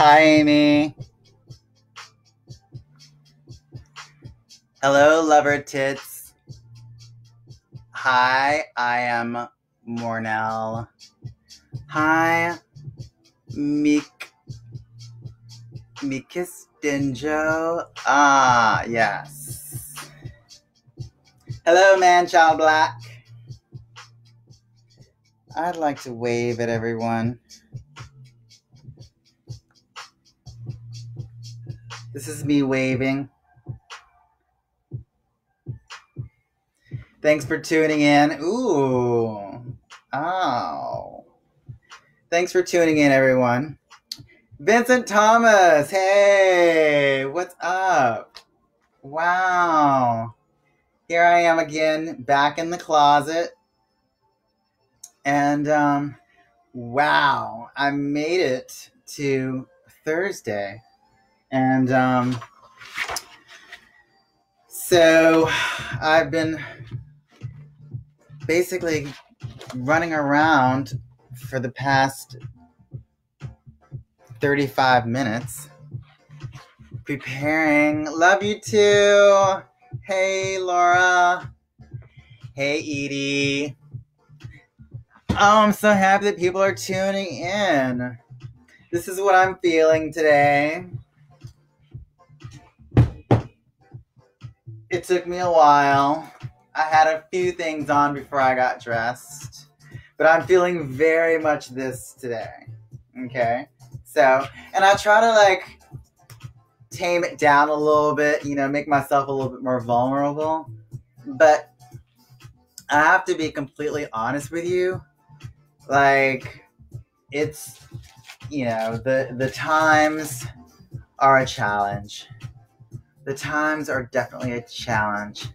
Hi, Amy. Hello, lover tits. Hi, I am Mornell. Hi, Mikis Dinjo. Ah, yes. Hello, man, child black. I'd like to wave at everyone. This is me waving. Thanks for tuning in. Ooh. Oh. Thanks for tuning in, everyone. Vincent Thomas. Hey, what's up? Wow. Here I am again, back in the closet. And, wow, I made it to Thursday. And, so I've been basically running around for the past 35 minutes preparing. Love you too. Hey, Laura. Hey, Edie. Oh, I'm so happy that people are tuning in. This is what I'm feeling today. It took me a while. I had a few things on before I got dressed, but I'm feeling very much this today. Okay? So, and I try to tame it down a little bit, make myself a little bit more vulnerable. But I have to be completely honest with you. It's, the times are a challenge. The times are definitely a challenge.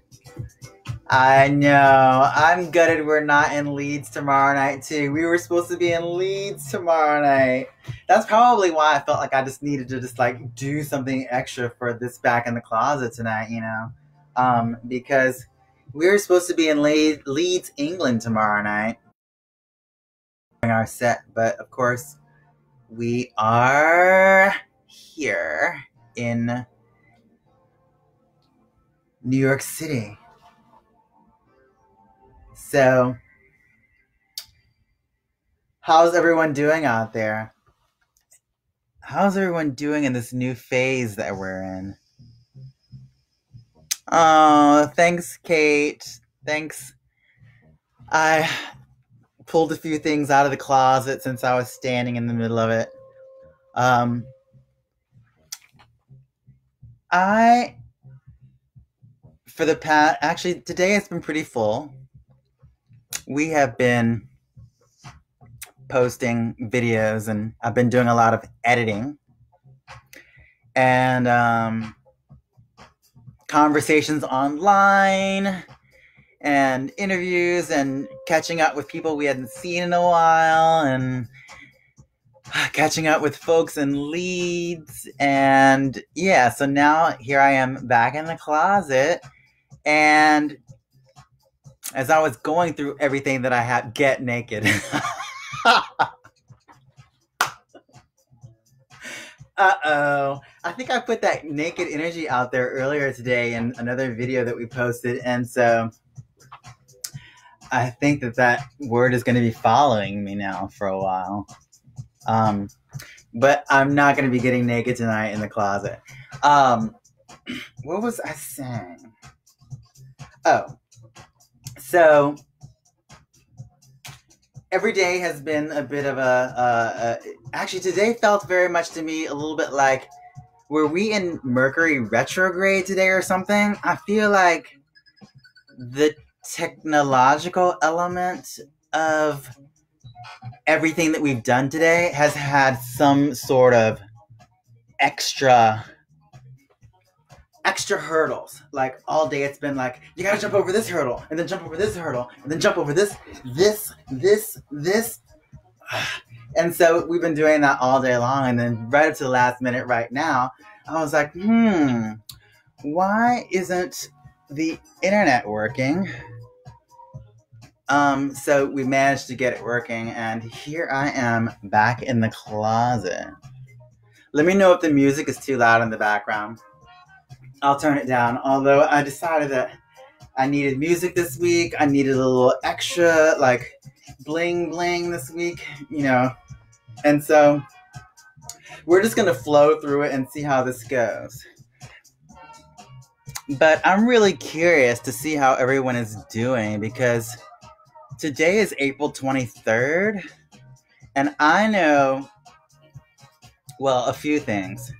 I know. I'm gutted we're not in Leeds tomorrow night, too. We were supposed to be in Leeds tomorrow night. That's probably why I felt like I just needed to do something extra for this back in the closet tonight, because we were supposed to be in Leeds, England tomorrow night. Our set, but of course we are here in New York City. So, how's everyone doing out there? How's everyone doing in this new phase that we're in? Oh, thanks, Kate. Thanks. I pulled a few things out of the closet since I was standing in the middle of it. Actually, today has been pretty full. We have been posting videos, and I've been doing a lot of editing and conversations online and interviews and catching up with people we hadn't seen in a while and catching up with folks in Leeds. And yeah, so now here I am back in the closet, and as I was going through everything that I had, get naked. Uh-oh. I think I put that naked energy out there earlier today in another video that we posted, and so I think that word is going to be following me now for a while. But I'm not going to be getting naked tonight in the closet. What was I saying? Oh. So, every day has been a bit of actually, today felt very much to me a little bit like, were we in Mercury retrograde today or something? I feel like the technological element of everything that we've done today has had some sort of extra hurdles. All day it's been you gotta jump over this hurdle, and then jump over this hurdle, and then jump over this. And so we've been doing that all day long, and then right up to the last minute right now, I was like, why isn't the internet working? So we managed to get it working, and here I am back in the closet. Let me know if the music is too loud in the background. I'll turn it down. Although I decided that I needed music this week. I needed a little extra, like, bling bling this week, you know. And so we're just going to flow through it and see how this goes. But I'm really curious to see how everyone is doing because today is April 23rd. And I know, well, a few things.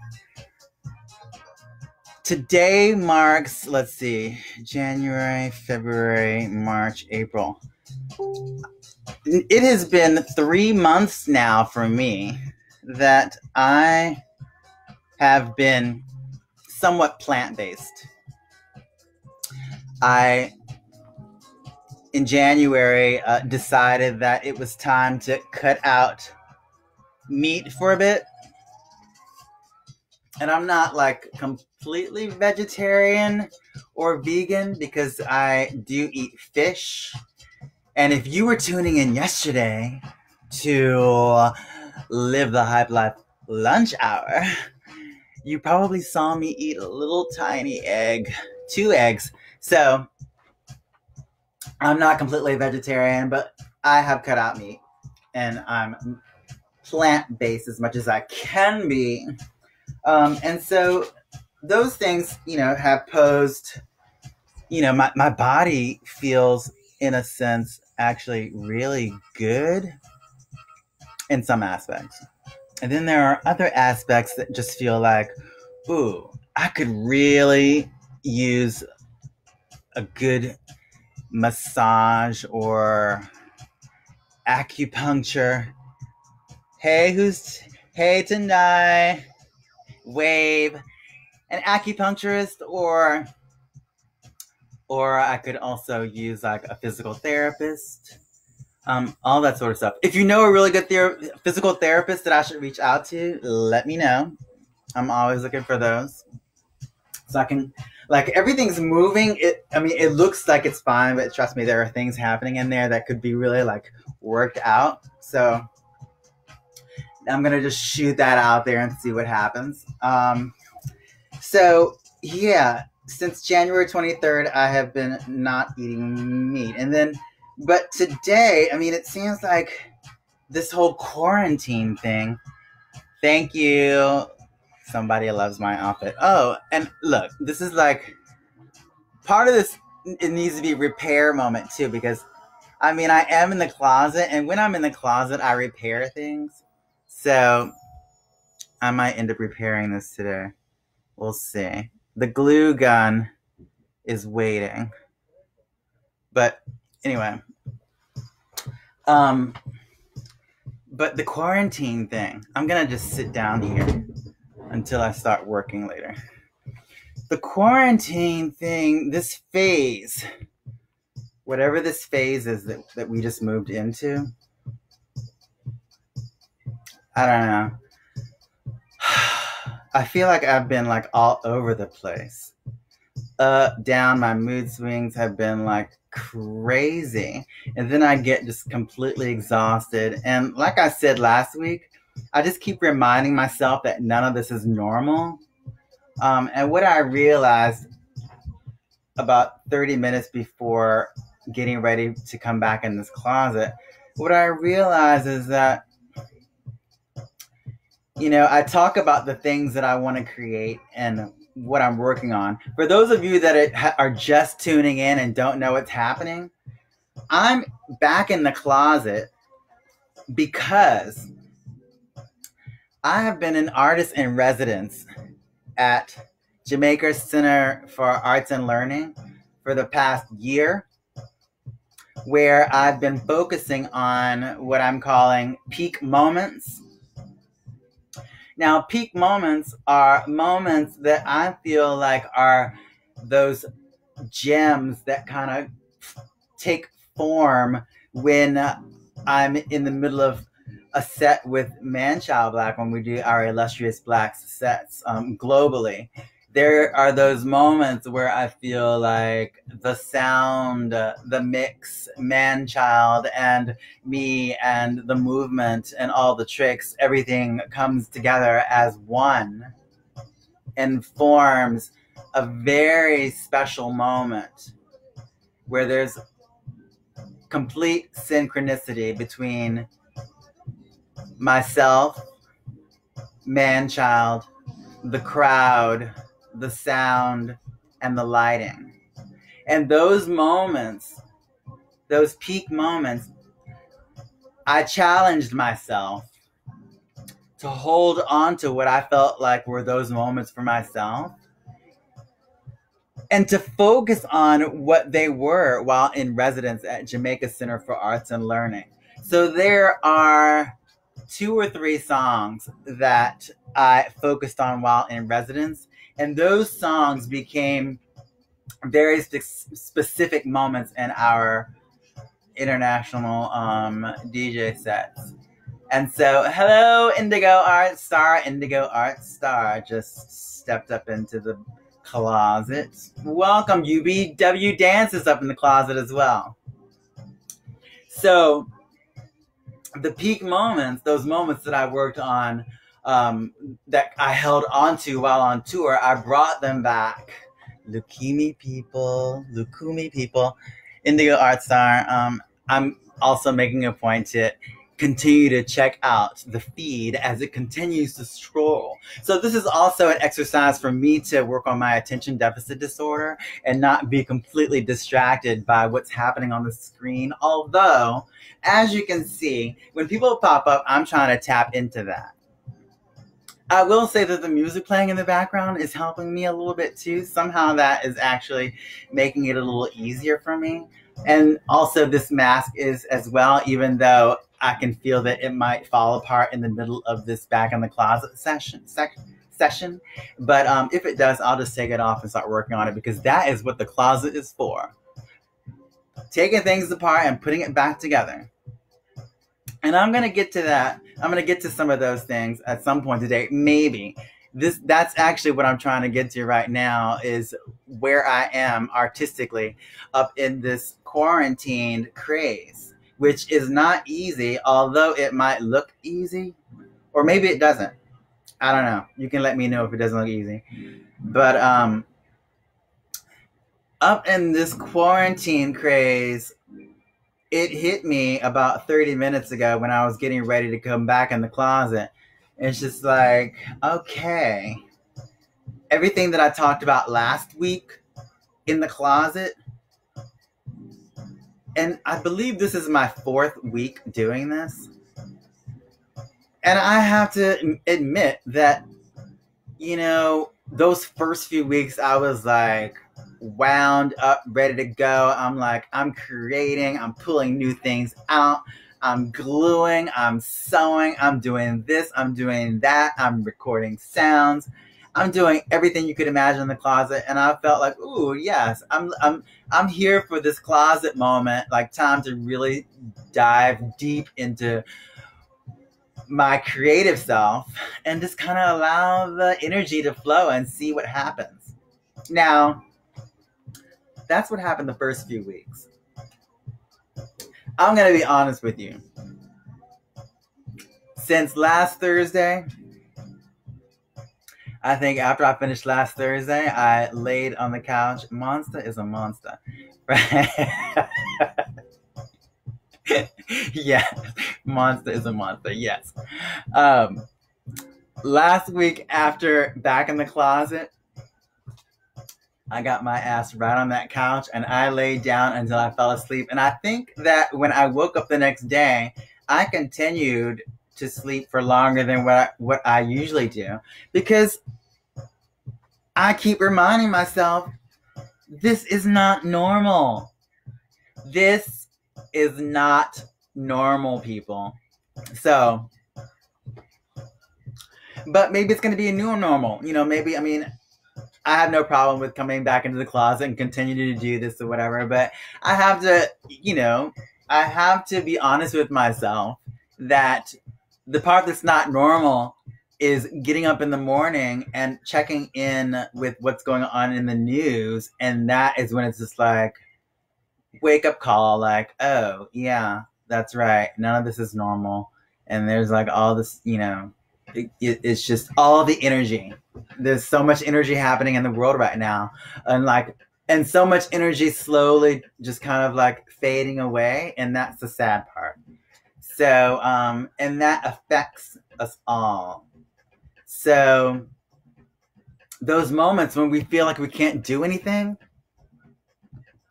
Today marks, let's see, January, February, March, April. It has been 3 months now for me that I have been somewhat plant-based. I, in January, decided that it was time to cut out meat for a bit. And I'm not like completely vegetarian or vegan because I do eat fish. And if you were tuning in yesterday to Live the Hype Life lunch hour, you probably saw me eat a little tiny egg, 2 eggs. So I'm not completely vegetarian, but I have cut out meat and I'm plant-based as much as I can be. And so those things, you know, have posed, you know, my body feels, in a sense, actually really good in some aspects. And then there are other aspects that just feel like, ooh, I could really use a good massage or acupuncture. Hey tonight. Wave, an acupuncturist, or I could also use like a physical therapist, all that sort of stuff. If you know a really good physical therapist that I should reach out to, let me know. I'm always looking for those. So I can, like, everything's moving. It looks like it's fine, but trust me, there are things happening in there that could be really like worked out. So I'm going to just shoot that out there and see what happens. So, yeah, since January 23rd, I have been not eating meat. But today, it seems like this whole quarantine thing. Thank you. Somebody loves my outfit. Oh, and look, this is like part of this. It needs to be a repair moment too, because I am in the closet, and when I'm in the closet, I repair things. So I might end up repairing this today. We'll see. The glue gun is waiting. But anyway. But the quarantine thing, I'm going to just sit down here until I start working later. The quarantine thing, this phase, whatever this phase is that we just moved into, I don't know. I feel like I've been like all over the place. Up, down, my mood swings have been like crazy. And then I get just completely exhausted. And like I said last week, I just keep reminding myself that none of this is normal. And what I realized about 30 minutes before getting ready to come back in this closet, what I realized is that, I talk about the things that I want to create and what I'm working on. For those of you that are just tuning in and don't know what's happening, I'm back in the closet because I have been an artist in residence at Jamaica Center for Arts and Learning for the past year, where I've been focusing on what I'm calling peak moments. Now, peak moments are moments that I feel like are those gems that kind of take form when I'm in the middle of a set with Man Child Black, when we do our Illustrious Black sets globally. there are those moments where I feel like the sound, the mix, man child, and me, and the movement, and all the tricks, everything comes together as one and forms a very special moment where there's complete synchronicity between myself, man child, the crowd, the sound, and the lighting. And those moments, those peak moments, I challenged myself to hold on to what I felt like were those moments for myself, and to focus on what they were while in residence at Jamaica Center for Arts and Learning. So there are 2 or 3 songs that I focused on while in residence, and those songs became very specific moments in our international DJ sets. And so, hello, Indigo Art Star. Indigo Art Star just stepped up into the closet. Welcome, UBW Dance is up in the closet as well. So, the peak moments, those moments that I worked on, that I held onto while on tour, I brought them back. Lukumi people, Indigo Art Star. I'm also making a point to continue to check out the feed as it continues to scroll. So this is also an exercise for me to work on my attention deficit disorder and not be completely distracted by what's happening on the screen. Although, as you can see, when people pop up, I'm trying to tap into that. I will say that the music playing in the background is helping me a little bit too. Somehow that is actually making it a little easier for me. And also this mask is as well, even though I can feel that it might fall apart in the middle of this back in the closet session. But if it does, I'll just take it off and start working on it, because that is what the closet is for. Taking things apart and putting it back together. And I'm going to get to that. I'm going to get to some of those things at some point today. Maybe. That's actually what I'm trying to get to right now, is where I am artistically up in this quarantined craze, which is not easy, although it might look easy. Or maybe it doesn't. I don't know. You can let me know if it doesn't look easy. But up in this quarantine craze, it hit me about 30 minutes ago when I was getting ready to come back in the closet. It's just like, okay, everything that I talked about last week in the closet, and I believe this is my 4th week doing this. And I have to admit that, you know, those first few weeks I was like, wound up, ready to go. I'm like, I'm creating, I'm pulling new things out, I'm gluing, I'm sewing, I'm doing this, I'm doing that, I'm recording sounds, I'm doing everything you could imagine in the closet. And I felt like, ooh, yes, I'm here for this closet moment, like time to really dive deep into my creative self and just kind of allow the energy to flow and see what happens. Now, that's what happened the first few weeks. I'm going to be honest with you. Since last Thursday, I think after I finished last Thursday, I laid on the couch. Monstah is a monster. Yeah, Monstah is a monster, yes. Last week, after back in the closet, I got my ass right on that couch and I laid down until I fell asleep. And I think that when I woke up the next day, I continued to sleep for longer than what I usually do, because I keep reminding myself, this is not normal. This is not normal, people. So, but maybe it's going to be a new normal. You know, maybe, I mean, I have no problem with coming back into the closet and continue to do this or whatever, but I have to, you know, I have to be honest with myself that the part that's not normal is getting up in the morning and checking in with what's going on in the news. And that is when it's just like, wake up call, like, oh, yeah, that's right. None of this is normal. And there's like all this, it's just all the energy. There's so much energy happening in the world right now. And so much energy slowly just kind of like fading away. And that's the sad part. So, and that affects us all. So, those moments when we feel like we can't do anything,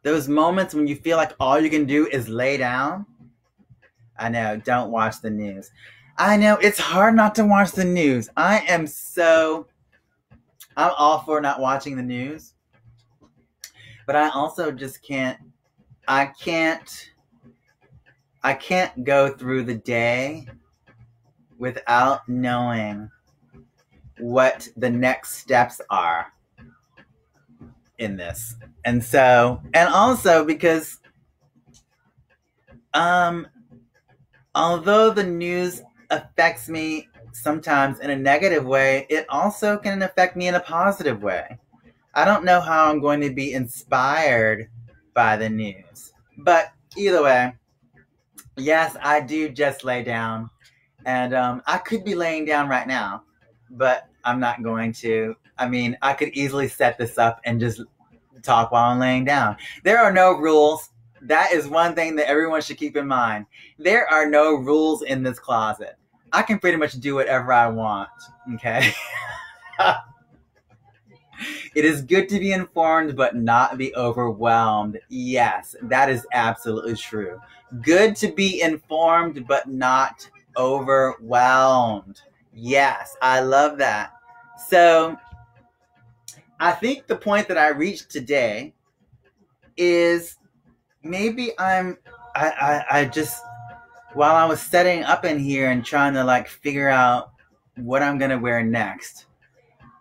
those moments when you feel like all you can do is lay down. I know, don't watch the news. I know, it's hard not to watch the news. I'm all for not watching the news. But I also just can't go through the day without knowing what the next steps are in this. And so, and also because although the news affects me sometimes in a negative way, it also can affect me in a positive way. I don't know how I'm going to be inspired by the news. But either way, yes, I do just lay down. And I could be laying down right now, but I'm not going to. I mean, I could easily set this up and just talk while I'm laying down. There are no rules. That is one thing that everyone should keep in mind. There are no rules in this closet. I can pretty much do whatever I want, okay? It is good to be informed, but not be overwhelmed. Yes, that is absolutely true. Good to be informed, but not overwhelmed. Yes, I love that. So, I think the point that I reached today is maybe I just, while I was setting up in here and trying to like figure out what I'm going to wear next,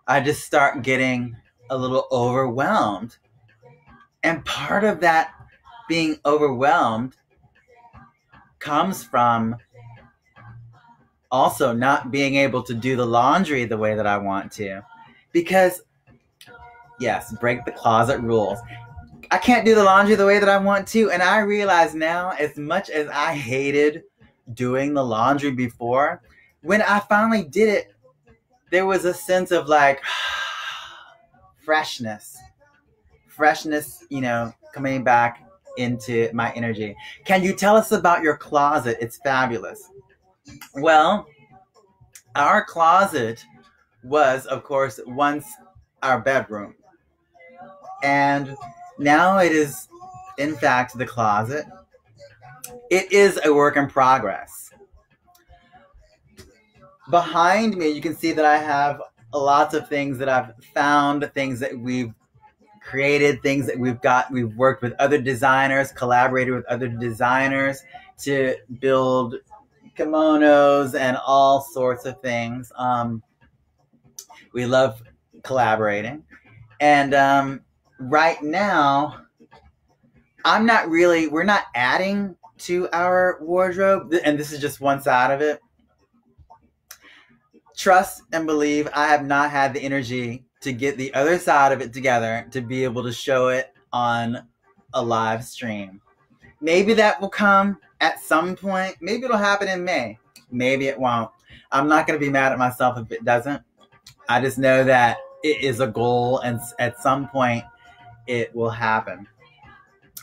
I just start getting a little overwhelmed. And part of that being overwhelmed comes from also not being able to do the laundry the way that I want to. Because, yes, break the closet rules. I can't do the laundry the way that I want to. And I realize now, as much as I hated doing the laundry before, when I finally did it, there was a sense of like freshness, coming back into my energy. Can you tell us about your closet? It's fabulous. Well, our closet was, of course, once our bedroom. And now it is, in fact, the closet. It is a work in progress. Behind me, you can see that I have lots of things that I've found, things that we've created, things that we've worked with other designers, collaborated with other designers to build kimonos and all sorts of things. We love collaborating. And right now, we're not adding to our wardrobe, and this is just one side of it. Trust and believe I have not had the energy to get the other side of it together to be able to show it on a live stream. Maybe that will come at some point. Maybe it'll happen in May. Maybe it won't. I'm not going to be mad at myself if it doesn't. I just know that it is a goal, and at some point it will happen.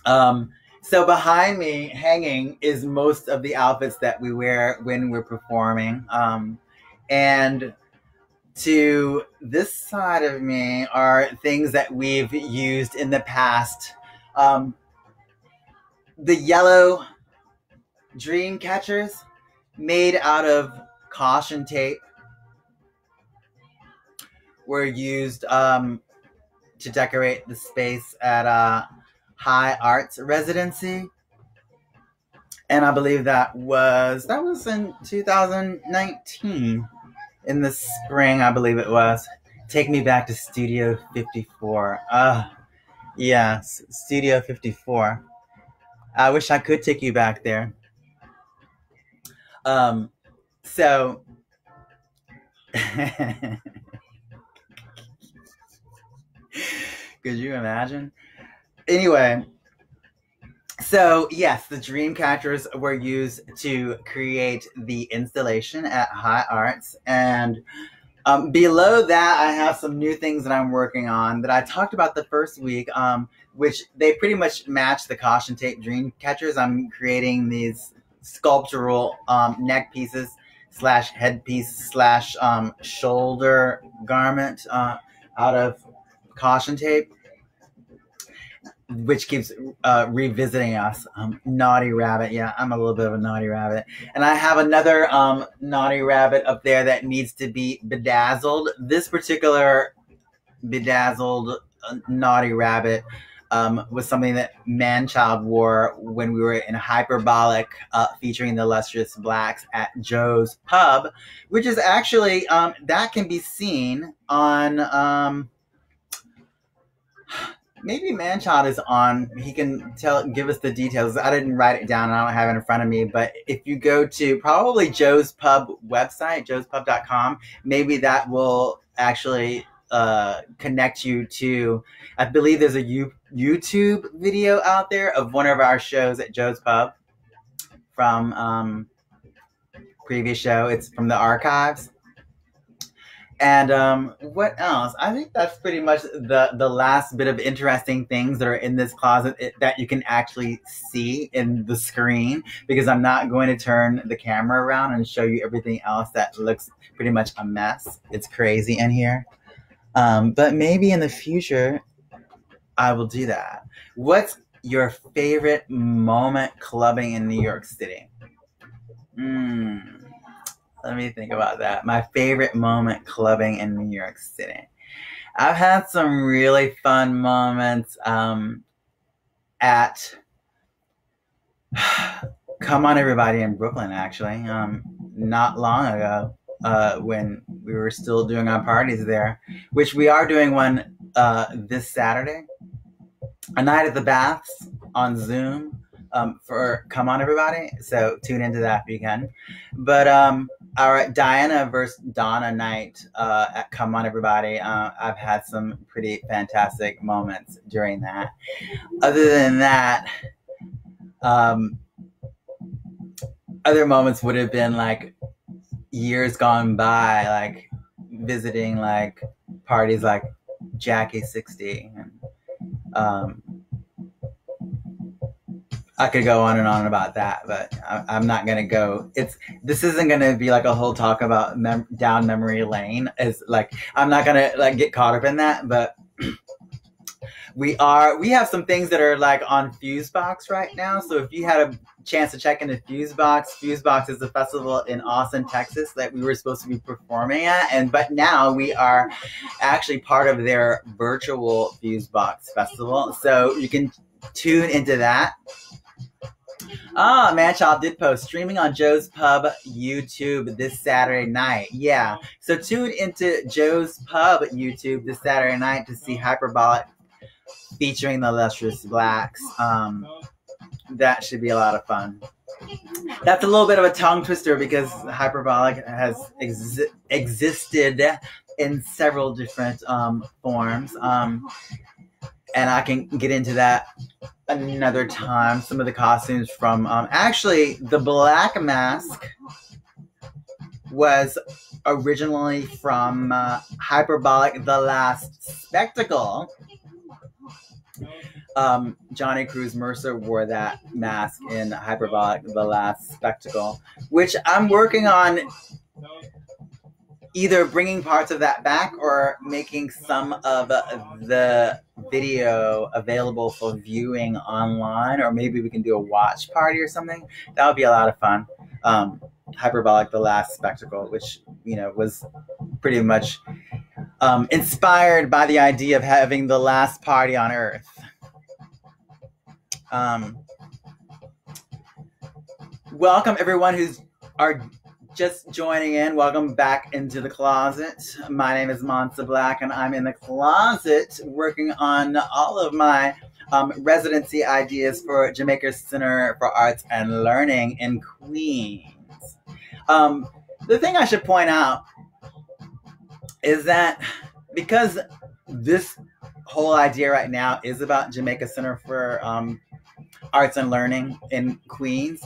So behind me hanging is most of the outfits that we wear when we're performing. And to this side of me are things that we've used in the past. The yellow dream catchers made out of caution tape were used to decorate the space at High Arts Residency. And I believe that was in 2019. In the spring, I believe it was. Take me back to Studio 54. Yes, Studio 54. I wish I could take you back there. So Could you imagine? Anyway, so yes, the dream catchers were used to create the installation at High Arts, and below that, I have some new things that I'm working on that I talked about the first week, which they pretty much match the caution tape dream catchers. I'm creating these sculptural neck pieces slash headpiece slash shoulder garment out of caution tape, which keeps revisiting us. Naughty rabbit. Yeah, I'm a little bit of a naughty rabbit. And I have another naughty rabbit up there that needs to be bedazzled. This particular bedazzled naughty rabbit was something that Manchild wore when we were in Hyperbolic featuring the Illustrious Blacks at Joe's Pub, which is actually, that can be seen on... maybe Manchild is on. He can give us the details. I didn't write it down. I don't have it in front of me. But if you go to probably Joe's Pub website, joespub.com, maybe that will actually connect you to, I believe there's a YouTube video out there of one of our shows at Joe's Pub from previous show. It's from the archives. And what else? I think that's pretty much the last bit of interesting things that are in this closet that you can actually see in the screen, because I'm not going to turn the camera around and show you everything else that looks pretty much a mess. It's crazy in here. But maybe in the future, I will do that. What's your favorite moment clubbing in New York City? Let me think about that. My favorite moment clubbing in New York City. I've had some really fun moments at Come On Everybody in Brooklyn, actually. Not long ago, when we were still doing our parties there, which we are doing one this Saturday. A night at the Baths on Zoom for Come On Everybody. So tune into that if you can. But our Diana versus Donna night at Come On Everybody, I've had some pretty fantastic moments during that. Other than that, other moments would have been like years gone by, like visiting like parties like Jackie 60. And, I could go on and on about that, but I'm not going to go. This isn't going to be like a whole talk about down memory lane. It's like, I'm not going to like get caught up in that, but we have some things that are like on Fusebox right now. So if you had a chance to check into Fusebox is a festival in Austin, Texas that we were supposed to be performing at. But now we are actually part of their virtual Fusebox festival. So you can tune into that. Manchild did post streaming on Joe's Pub YouTube this Saturday night. Yeah, so tune into Joe's Pub YouTube this Saturday night to see Hyperbolic featuring the Illustrious Blacks. That should be a lot of fun. That's a little bit of a tongue twister because Hyperbolic has existed in several different forms. And I can get into that another time. Some of the costumes from actually the Black Mask was originally from Hyperbolic The Last Spectacle. Johnny Cruz Mercer wore that mask in Hyperbolic The Last Spectacle, which I'm working on either bringing parts of that back or making some of the video available for viewing online, or maybe we can do a watch party or something. That would be a lot of fun. Hyperbolic The Last Spectacle, which, you know, was pretty much inspired by the idea of having the last party on Earth. Welcome everyone who's just joining in. Welcome back into the closet. My name is Monstah Black, and I'm in the closet working on all of my residency ideas for Jamaica Center for Arts and Learning in Queens. The thing I should point out is that because this whole idea right now is about Jamaica Center for Arts and Learning in Queens,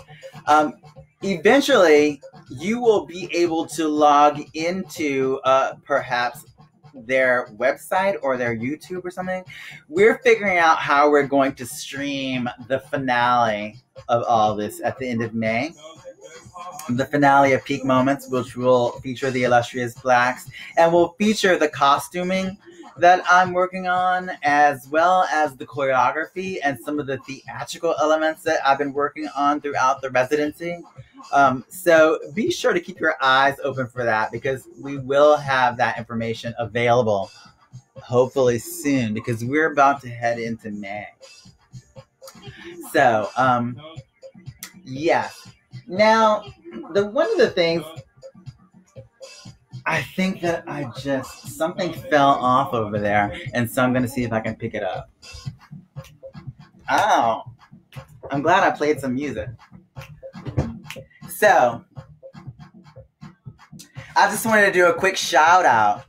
um, eventually you will be able to log into perhaps their website or their YouTube or something. We're figuring out how we're going to stream the finale of all this at the end of May. The finale of Peak Moments, which will feature the illustrious blacks and will feature the costuming that I'm working on, as well as the choreography and some of the theatrical elements that I've been working on throughout the residency. So be sure to keep your eyes open for that, because we will have that information available hopefully soon, because we're about to head into May. So, yeah. Now, one of the things, I think that something fell off over there, and so I'm going to see if I can pick it up. Oh, I'm glad I played some music. So, I just wanted to do a quick shout out.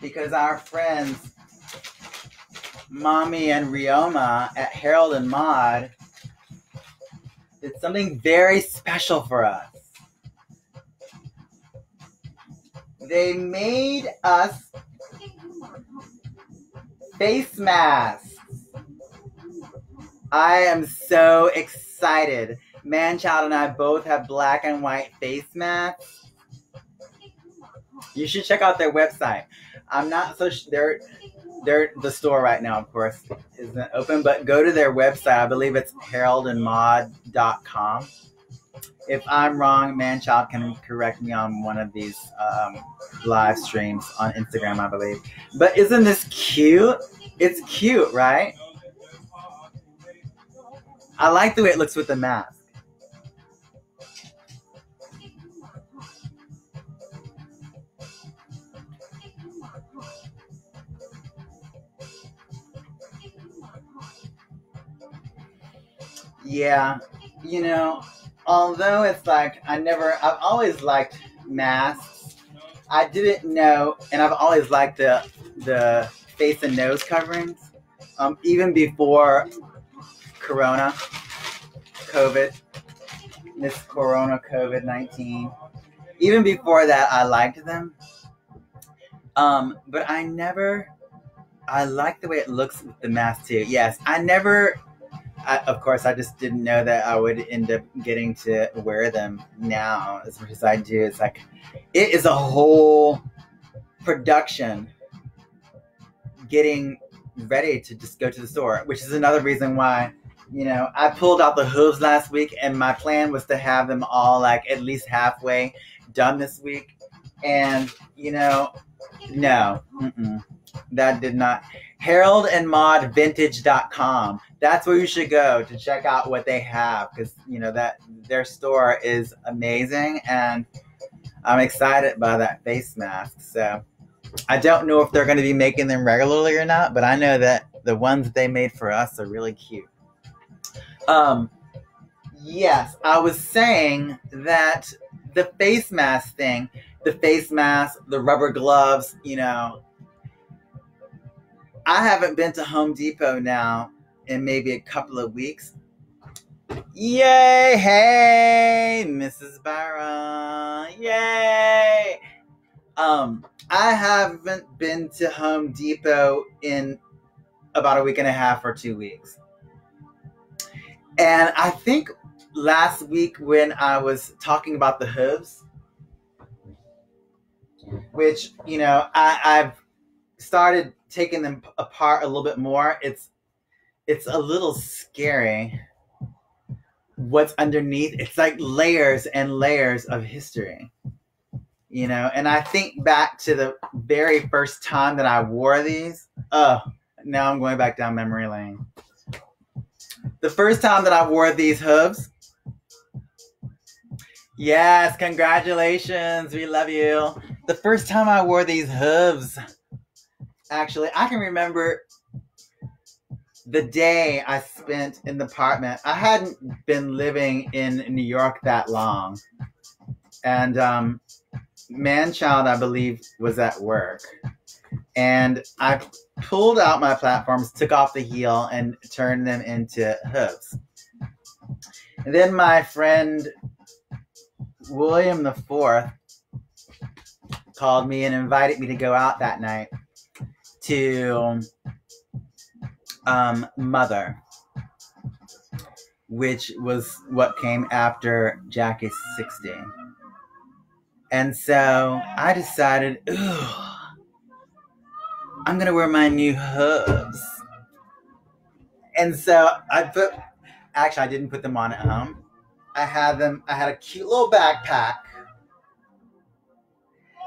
Because our friends, Mommy and Rioma at Harold and Maude, did something very special for us. They made us face masks. I am so excited. Manchild and I both have black and white face masks. You should check out their website. I'm not so sure. The store right now, of course, isn't open, but go to their website. I believe it's haroldandmaude.com. If I'm wrong, Manchild can correct me on one of these live streams on Instagram, I believe. But isn't this cute? It's cute, right? I like the way it looks with the mask. Yeah, although it's like I've always liked masks. I didn't know, and I've always liked the face and nose coverings, even before COVID-19. Even before that, I liked them. But I like the way it looks with the mask too. Yes, of course, I just didn't know that I would end up getting to wear them now as much as I do. It's like, it is a whole production getting ready to just go to the store, which is another reason why, I pulled out the Hooves last week, and my plan was to have them all like at least halfway done this week. And, no, that did not. HaroldandMaudeVintage.com. That's where you should go to check out what they have, because that their store is amazing, and I'm excited by that face mask. So I don't know if they're going to be making them regularly or not, but I know that the ones that they made for us are really cute. Yes, I was saying that the face mask thing, the rubber gloves, I haven't been to Home Depot now in maybe a couple of weeks. Yay! Hey, Mrs. Byron! Yay! I haven't been to Home Depot in about a week and a half or 2 weeks. And I think last week when I was talking about the Hooves, which, I've started taking them apart a little bit more. It's a little scary what's underneath. It's like layers and layers of history, and I think back to the very first time that I wore these. Oh, now I'm going back down memory lane. The first time that I wore these Hooves. Yes, congratulations. We love you. The first time I wore these Hooves, actually, I can remember the day I spent in the apartment. I hadn't been living in New York that long. And Manchild, I believe, was at work. And I pulled out my platforms, took off the heel, and turned them into hooves. And then my friend William the Fourth called me and invited me to go out that night to Mother, which was what came after Jackie's 16. And so I decided, I'm going to wear my new hooves. And so I didn't put them on at home. I had a cute little backpack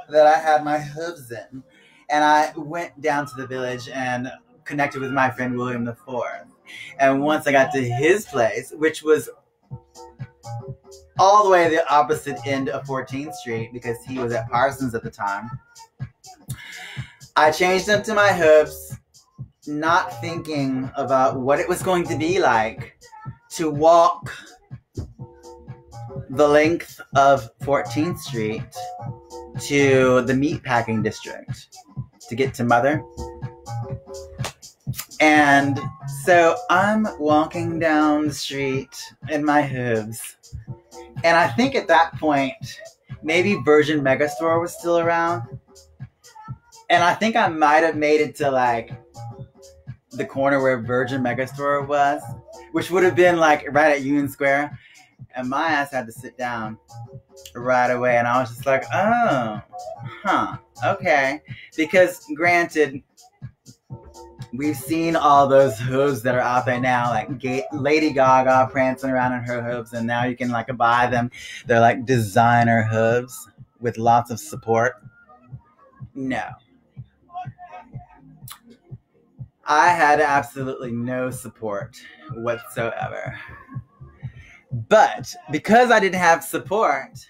that I had my hooves in. And I went down to the village and connected with my friend William the Fourth. And once I got to his place, which was all the way the opposite end of 14th Street because he was at Parsons at the time, I changed them to my hooves, not thinking about what it was going to be like to walk the length of 14th Street to the meatpacking district to get to Mother. And so I'm walking down the street in my hooves. And I think at that point, maybe Virgin Megastore was still around. And I think I might have made it to like the corner where Virgin Megastore was, which would have been like right at Union Square. And my ass had to sit down right away. And I was just like, oh, okay. Because granted, we've seen all those hooves that are out there now, like Lady Gaga prancing around in her hooves, and now you can like buy them. They're like designer hooves with lots of support. No. I had absolutely no support whatsoever. But because I didn't have support,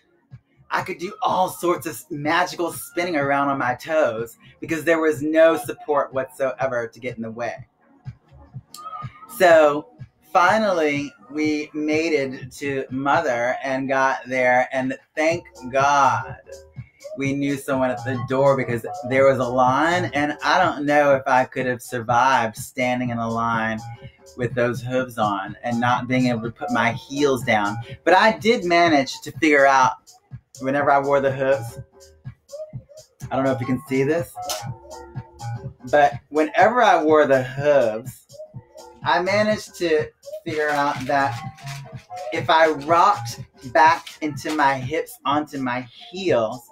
I could do all sorts of magical spinning around on my toes because there was no support whatsoever to get in the way. So finally, we made it to Mother and got there, and thank God we knew someone at the door because there was a line, and I don't know if I could have survived standing in a line with those hooves on and not being able to put my heels down. But I did manage to figure out whenever I wore the hooves, I don't know if you can see this, but whenever I wore the hooves, I managed to figure out that if I rocked back into my hips onto my heels,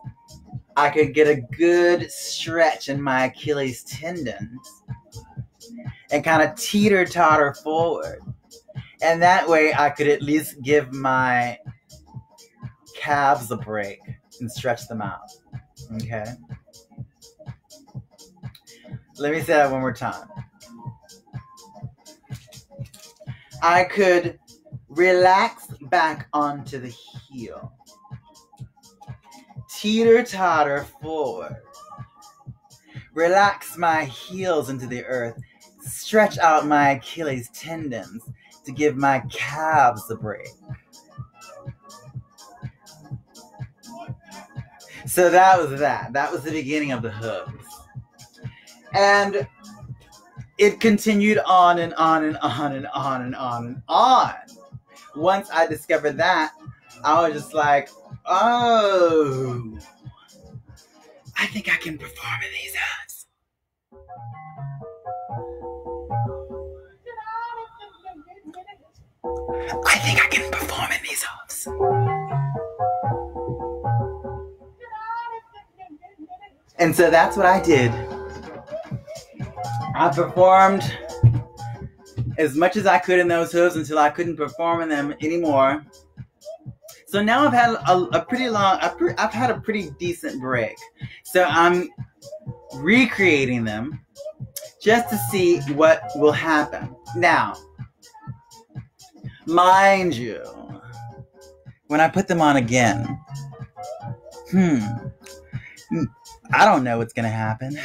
I could get a good stretch in my Achilles tendons and kind of teeter-totter forward. And that way I could at least give my calves a break and stretch them out. Okay? Let me say that one more time. I could relax back onto the heel, teeter-totter forward, relax my heels into the earth, stretch out my Achilles tendons to give my calves a break. So that was that. That was the beginning of the hooves. And it continued on and on and on and on and on and on. Once I discovered that, I was just like, oh, I think I can perform in these hooves. I think I can perform in these hooves. And so that's what I did. I performed as much as I could in those hooves until I couldn't perform in them anymore. So now I've had I've had a pretty decent break. So I'm recreating them just to see what will happen. Now, mind you, when I put them on again, I don't know what's gonna happen.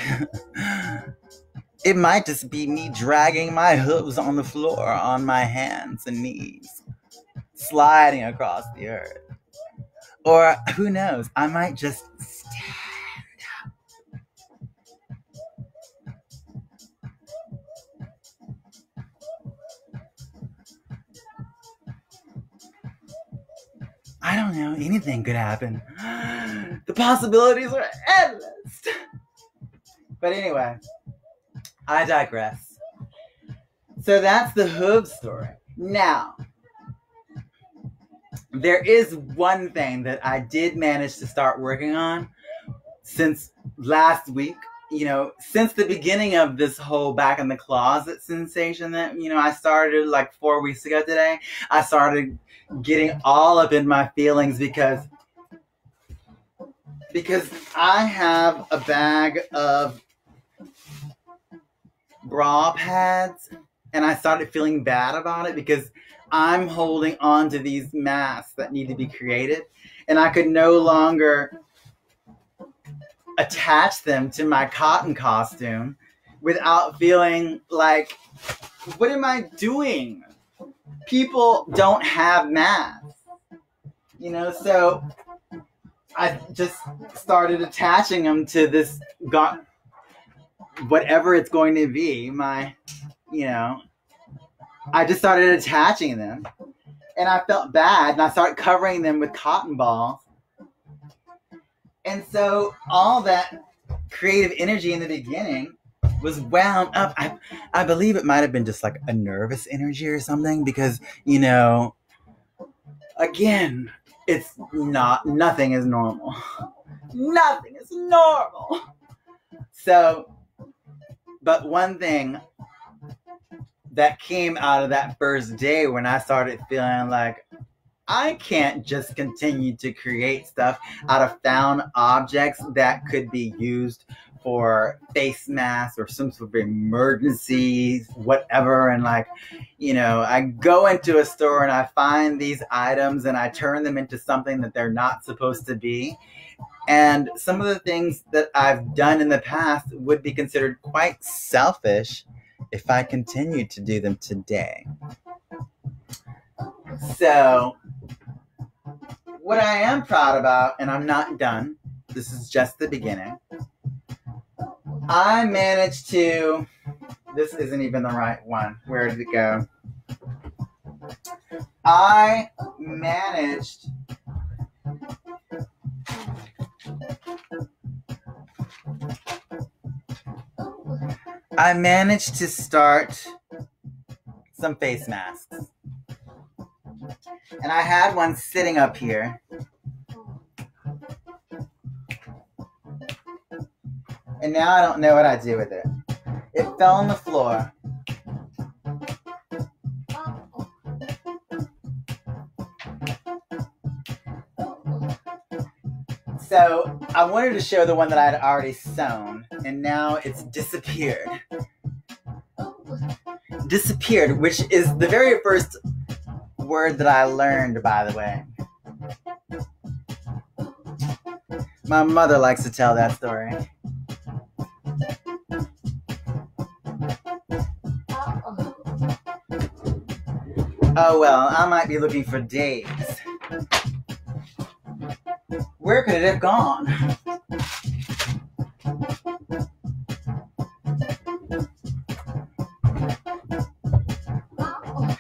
It might just be me dragging my hooves on the floor on my hands and knees, sliding across the earth. Or who knows, I might just stand. I don't know, anything could happen. The possibilities are endless. But anyway, I digress. So that's the Hooves story. Now, there is one thing that I did manage to start working on since last week. Since the beginning of this whole back in the closet sensation that, I started like 4 weeks ago today, I started getting all up in my feelings because I have a bag of bra pads and I started feeling bad about it because I'm holding on to these masks that need to be created and I could no longer attach them to my cotton costume without feeling like, what am I doing? People don't have masks, so I just started attaching them to this, whatever it's going to be, I just started attaching them and I felt bad and I started covering them with cotton balls. And so all that creative energy in the beginning was wound up. I believe it might have been just like a nervous energy or something because, again, nothing is normal. Nothing is normal. So, but one thing that came out of that first day when I started feeling like I can't just continue to create stuff out of found objects that could be used for face masks or some sort of emergency, whatever. And I go into a store and I find these items and I turn them into something that they're not supposed to be. And some of the things that I've done in the past would be considered quite selfish if I continued to do them today. So, what I am proud about, and I'm not done, this is just the beginning, I managed to, this isn't even the right one, where did it go? I managed to start some face masks. And I had one sitting up here. And now I don't know what I do with it. It fell on the floor. So I wanted to show the one that I had already sewn, and now it's disappeared. Disappeared, which is the very first word that I learned, by the way. My mother likes to tell that story. Oh well, I might be looking for days. Where could it have gone?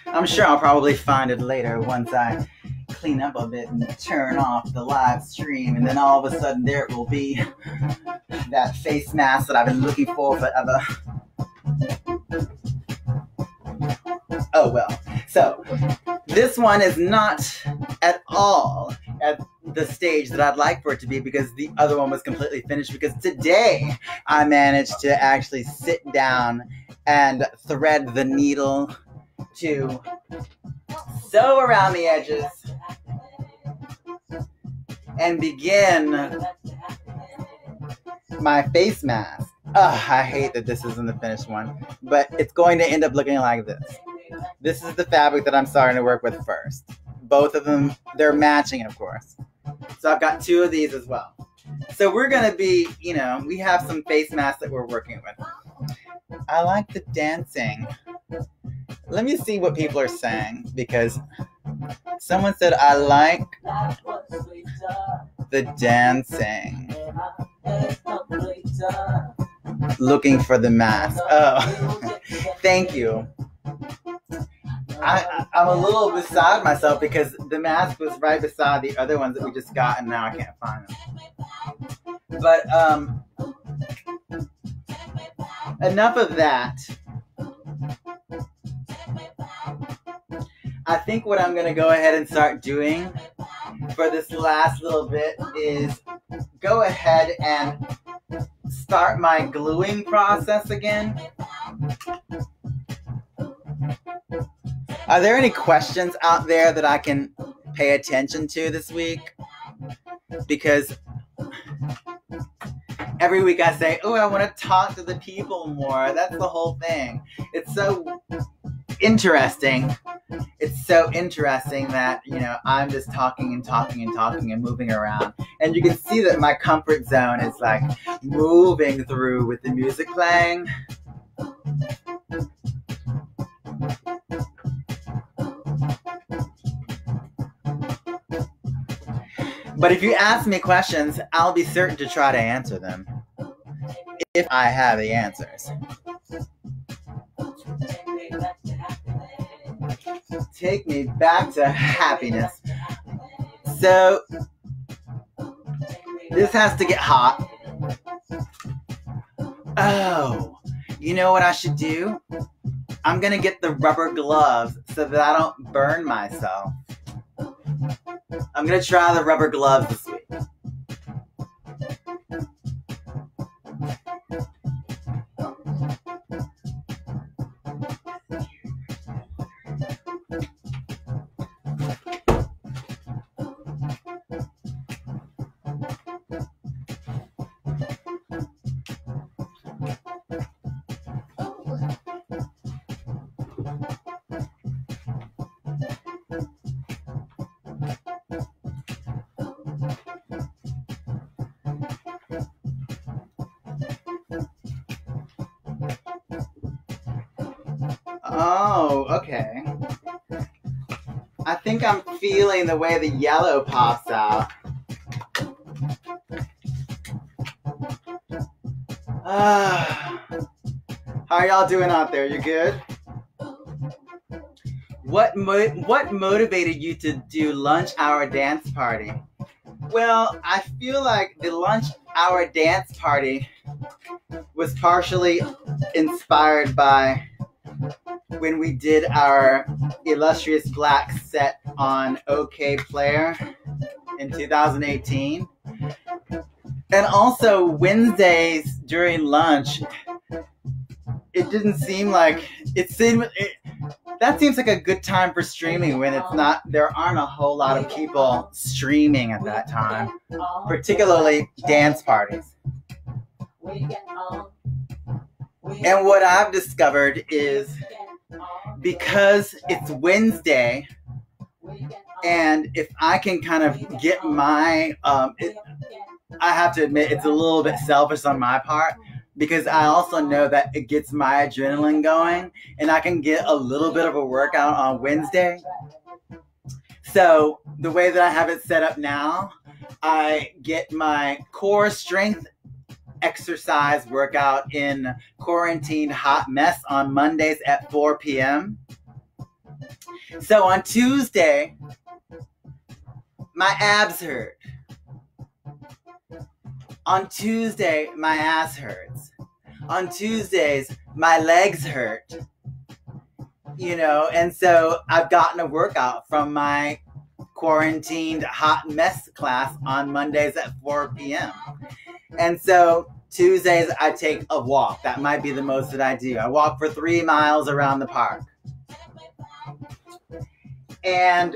I'm sure I'll probably find it later once I clean up a bit and turn off the live stream, and then all of a sudden there it will be, that face mask that I've been looking for forever. Oh well. So, this one is not at all at the stage that I'd like for it to be because the other one was completely finished, because today I managed to actually sit down and thread the needle to sew around the edges and begin my face mask. I hate that this isn't the finished one, but it's going to end up looking like this. This is the fabric that I'm starting to work with first. Both of them, they're matching, of course. So I've got two of these as well. So we're going to be, we have some face masks that we're working with. I like the dancing. Let me see what people are saying, because Someone said, I like the dancing. Looking for the mask. Oh, thank you. I'm a little beside myself because the mask was right beside the other ones that we just got, and now I can't find them. But enough of that. I think what I'm going to go ahead and start doing for this last little bit is go ahead and start my gluing process again. Are there any questions out there that I can pay attention to this week? Because every week I say, oh, I want to talk to the people more. That's the whole thing. It's so interesting. It's so interesting that, you know, I'm just talking and talking and talking and moving around. And you can see that my comfort zone is like moving through with the music playing. But if you ask me questions, I'll be certain to try to answer them if I have the answers. Take me back to happiness. So, this has to get hot. Oh, you know what I should do? I'm gonna get the rubber gloves so that I don't burn myself. I'm gonna try the rubber gloves this week. Oh, okay. I think I'm feeling the way the yellow pops out. How are y'all doing out there? You good? What motivated you to do lunch hour dance party? Well, I feel like the lunch hour dance party was partially inspired by when we did our illustrious black set on OK Player in 2018. And also Wednesdays during lunch, it didn't seem like that seems like a good time for streaming when there aren't a whole lot of people streaming at that time, particularly dance parties. And what I've discovered is because it's Wednesday, and if I can kind of get my, I have to admit it's a little bit selfish on my part, because I also know that it gets my adrenaline going, and I can get a little bit of a workout on Wednesday. So the way that I have it set up now, I get my core strength exercise workout in Quarantine Hot Mess on Mondays at 4 p.m. So on Tuesday, my abs hurt. On Tuesday, my ass hurts. On Tuesdays, my legs hurt. You know, and so I've gotten a workout from my Quarantined Hot Mess class on Mondays at 4 p.m. And so Tuesdays, I take a walk. That might be the most that I do. I walk for 3 miles around the park. And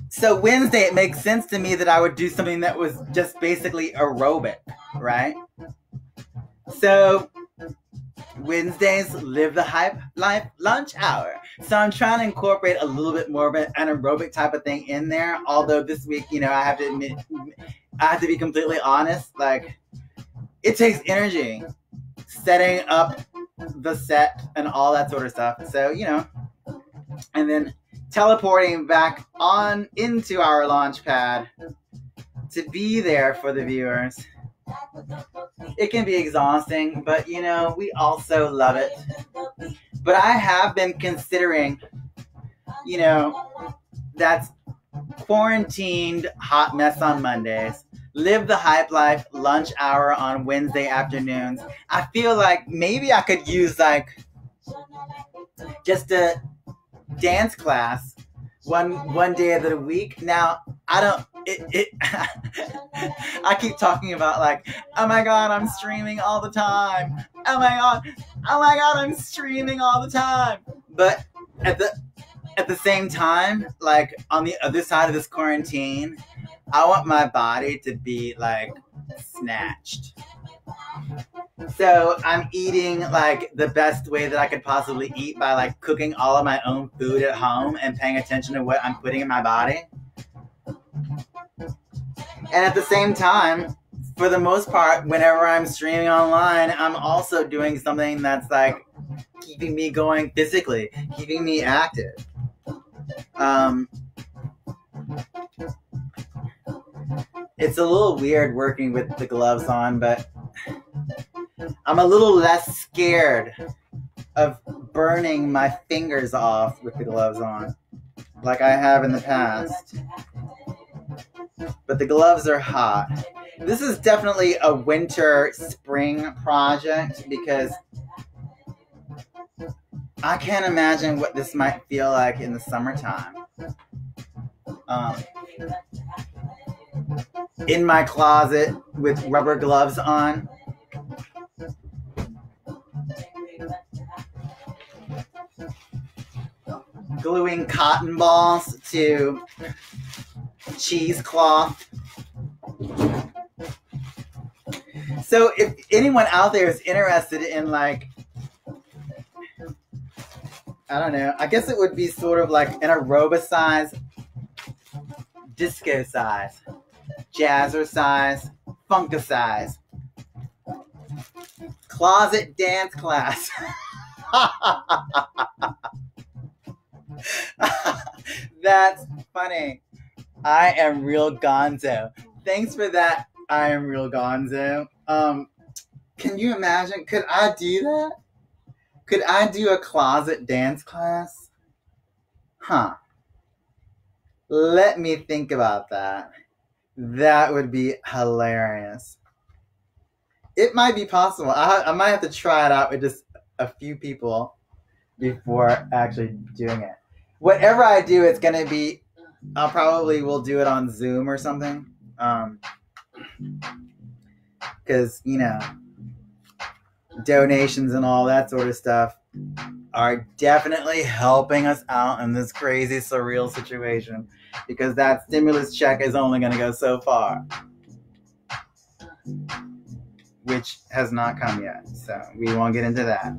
so Wednesday, it makes sense to me that I would do something that was just basically aerobic, right? So Wednesdays, live the hype life lunch hour. So I'm trying to incorporate a little bit more of an aerobic type of thing in there. Although this week, you know, I have to admit, I have to be completely honest. Like, it takes energy setting up the set and all that sort of stuff. So, you know, and then teleporting back on into our launch pad to be there for the viewers. It can be exhausting, but you know, we also love it. But I have been considering, you know, that's quarantined hot mess on Mondays, live the hype life lunch hour on Wednesday afternoons. I feel like maybe I could use like just a dance class one day of the week. Now I don't I keep talking about like, oh my god, I'm streaming all the time. Oh my god, I'm streaming all the time. But at the same time, like on the other side of this quarantine, I want my body to be like snatched. So I'm eating like the best way that I could possibly eat by like cooking all of my own food at home and paying attention to what I'm putting in my body. And at the same time, for the most part, whenever I'm streaming online, I'm also doing something that's like keeping me going physically, keeping me active. It's a little weird working with the gloves on, but I'm a little less scared of burning my fingers off with the gloves on, like I have in the past. But the gloves are hot. This is definitely a winter-spring project because I can't imagine what this might feel like in the summertime. In my closet with rubber gloves on. Gluing cotton balls to cheesecloth. So if anyone out there is interested in like, I don't know, I guess it would be sort of like an aerobicize, disco size, jazzercise, funkicize, closet dance class. That's funny. I am real gonzo. Thanks for that. I am real gonzo. Can you imagine? Could I do that? Could I do a closet dance class? Huh. Let me think about that. That would be hilarious. It might be possible. I might have to try it out with just a few people before actually doing it. Whatever I do, it's going to be, I'll probably will do it on Zoom or something. Because, you know, donations and all that sort of stuff are definitely helping us out in this crazy, surreal situation. Because that stimulus check is only going to go so far. Which has not come yet. So we won't get into that.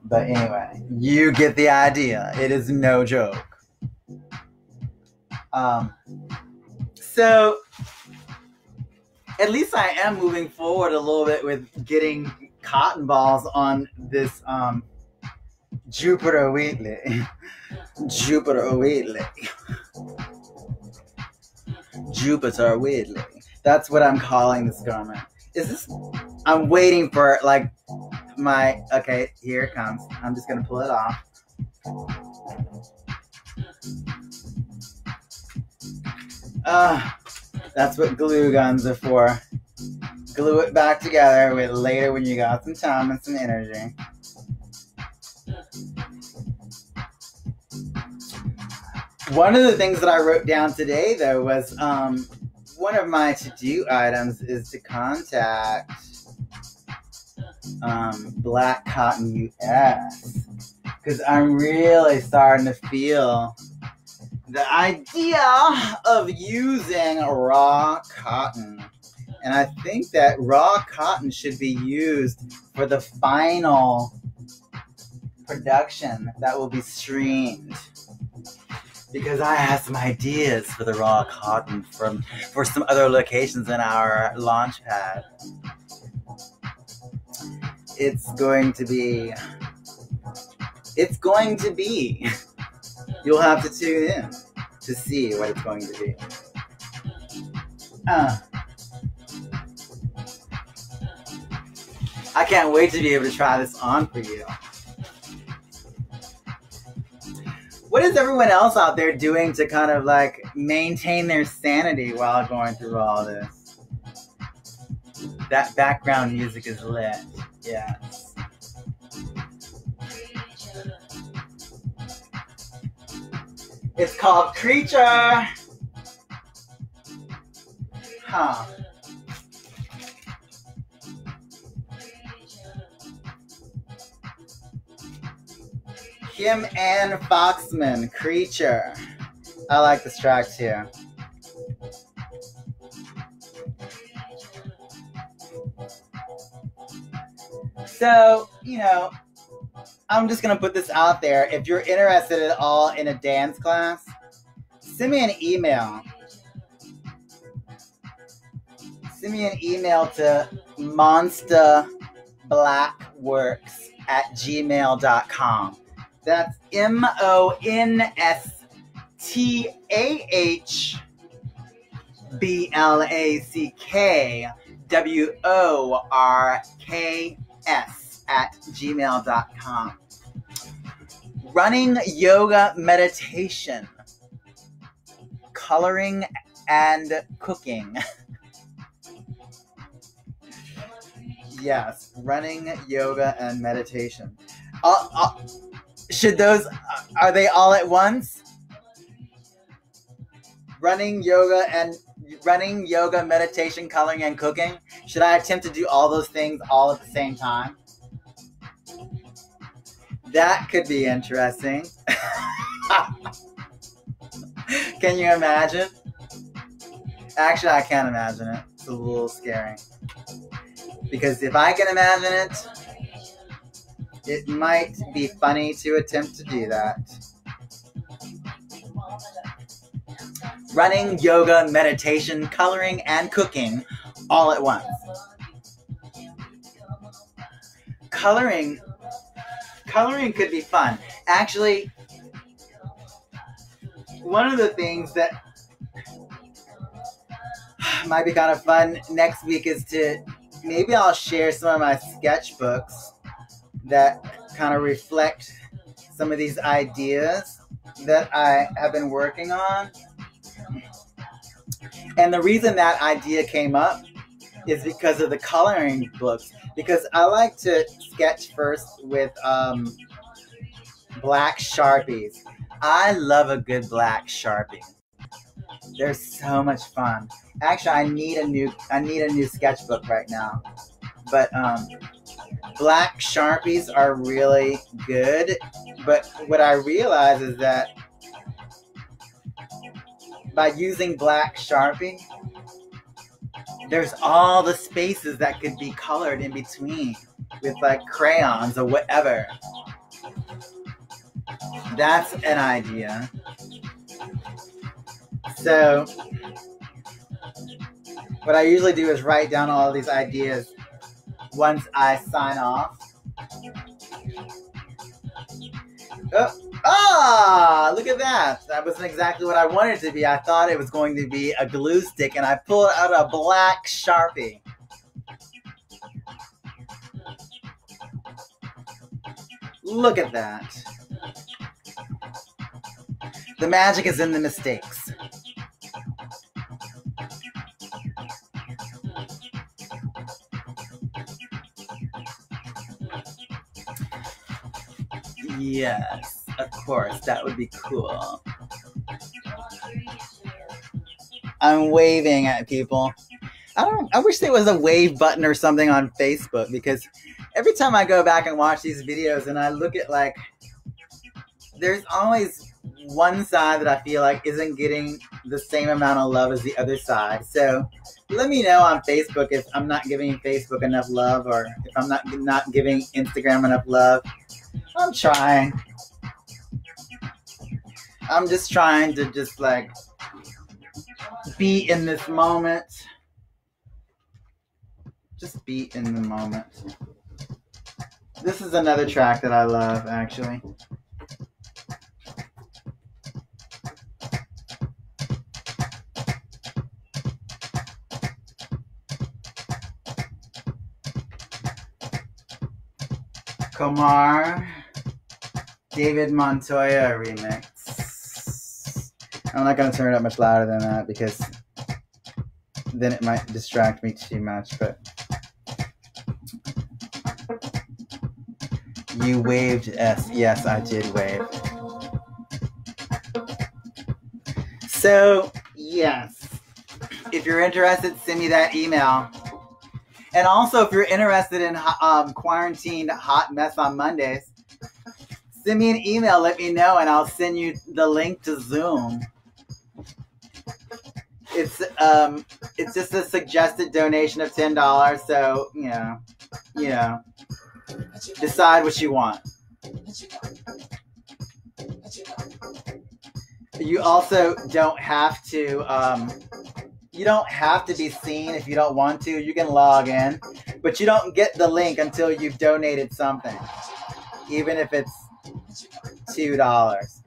But anyway, you get the idea. It is no joke. So at least I am moving forward a little bit with getting cotton balls on this Jupiter Wheatley. Jupiter Wheatley. Jupiter Wheatley. That's what I'm calling this garment. Is this? I'm waiting for like my. Okay, here it comes. I'm just gonna pull it off. That's what glue guns are for. Glue it back together with later when you got some time and some energy. One of the things that I wrote down today, though, was one of my to-do items is to contact Black Cotton US, because I'm really starting to feel the idea of using raw cotton. And I think that raw cotton should be used for the final production that will be streamed. Because I have some ideas for the raw cotton for some other locations in our launch pad. It's going to be You'll have to tune in to see what it's going to be. I can't wait to be able to try this on for you. What is everyone else out there doing to kind of like maintain their sanity while going through all this? That background music is lit. Yes. It's called Creature. Huh. Kim Ann Foxman, Creature. I like this track too. So, you know, I'm just going to put this out there. If you're interested at all in a dance class, send me an email. Send me an email to monstahblackworks@gmail.com. That's monstahblackworks@gmail.com. Running yoga meditation, coloring and cooking. Yes, running yoga and meditation. Should those, are they all at once? Running yoga, meditation, coloring, and cooking. Should I attempt to do all those things all at the same time? That could be interesting. Can you imagine? Actually, I can't imagine it. It's a little scary. Because if I can imagine it, it might be funny to attempt to do that. Running, yoga, meditation, coloring, and cooking all at once. Coloring could be fun. Actually, one of the things that might be kind of fun next week is to maybe I'll share some of my sketchbooks that kind of reflect some of these ideas that I have been working on. And the reason that idea came up is because of the coloring books. Because I like to sketch first with black Sharpies. I love a good black Sharpie. They're so much fun. Actually, I need a new sketchbook right now. But black Sharpies are really good. But what I realize is that by using black Sharpie, there's all the spaces that could be colored in between with like crayons or whatever. That's an idea. So what I usually do is write down all these ideas once I sign off. Look at that. That wasn't exactly what I wanted it to be. I thought it was going to be a glue stick, and I pulled out a black Sharpie. Look at that. The magic is in the mistakes. Yes, of course, that would be cool. I'm waving at people. I wish there was a wave button or something on Facebook, because every time I go back and watch these videos and I look at, like, there's always one side that I feel like isn't getting the same amount of love as the other side. So let me know on Facebook if I'm not giving Facebook enough love, or if I'm not giving Instagram enough love. I'm trying. I'm just trying to just like be in this moment. Just be in the moment. This is another track that I love, actually. Komar, David Montoya remix. I'm not going to turn it up much louder than that because then it might distract me too much, but you waved S. Yes, I did wave. So, yes, if you're interested, send me that email. And also, if you're interested in quarantined hot mess on Mondays, send me an email, let me know, and I'll send you the link to Zoom. It's just a suggested donation of $10, so decide what you want. You also don't have to be seen if you don't want to. You can log in, but you don't get the link until you've donated something, even if it's $2.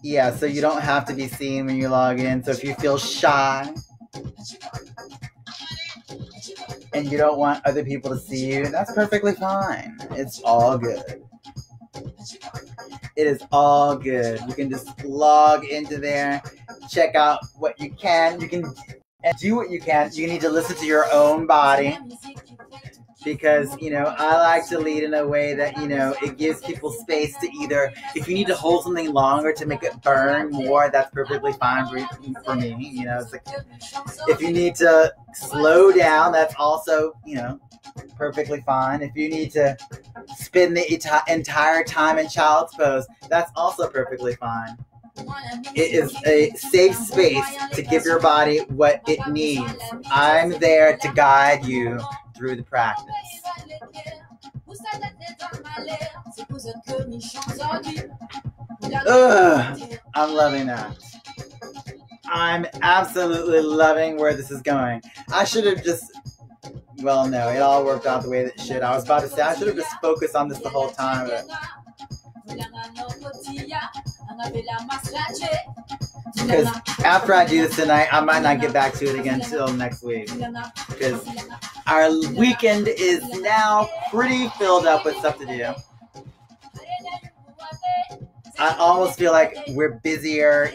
Yeah, so you don't have to be seen when you log in. So if you feel shy and you don't want other people to see you, that's perfectly fine. It's all good. It is all good. You can just log into there, check out what you can. You can do what you can. You need to listen to your own body. Because, I like to lead in a way that, it gives people space to either, if you need to hold something longer to make it burn more, that's perfectly fine for me. It's like, if you need to slow down, that's also, perfectly fine. If you need to spend the entire time in child's pose, that's also perfectly fine. It is a safe space to give your body what it needs. I'm there to guide you through the practice. I'm loving that. I'm absolutely loving where this is going. I should have just, well, no, it all worked out the way that it should. I was about to say, I should have just focused on this the whole time, but because after I do this tonight, I might not get back to it again until next week. Because our weekend is now pretty filled up with stuff to do. I almost feel like we're busier,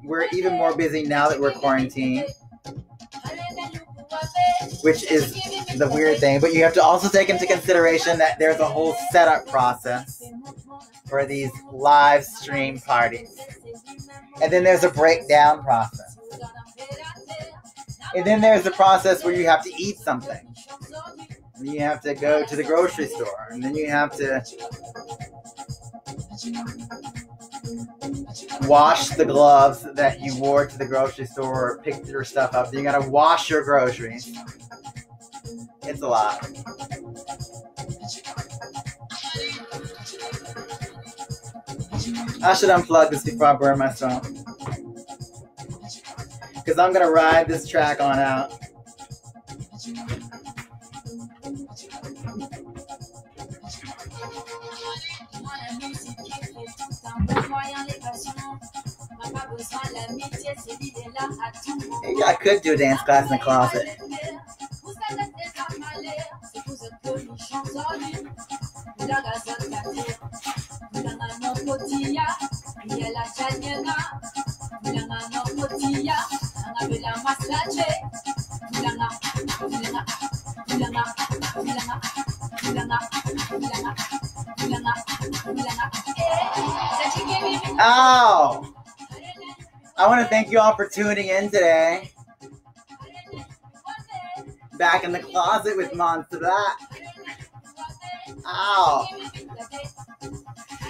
we're even more busy now that we're quarantined. Which is the weird thing. But you have to also take into consideration that there's a whole setup process for these live stream parties. And then there's a breakdown process. And then there's the process where you have to eat something. And you have to go to the grocery store. And then you have to wash the gloves that you wore to the grocery store or picked your stuff up. Then you gotta wash your groceries. It's a lot. I should unplug this before I burn myself. Because I'm going to ride this track on out. Maybe I could do a dance class in the closet. Ow! I want to thank you all for tuning in today. Back in the closet with Monstah. Ow!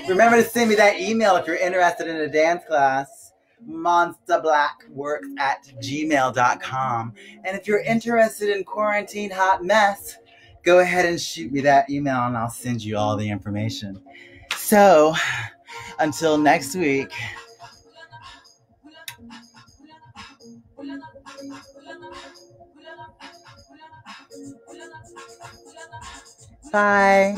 Remember to send me that email if you're interested in a dance class. monstahblackworks@gmail.com. And if you're interested in quarantine hot mess, go ahead and shoot me that email and I'll send you all the information. So, until next week. Bye.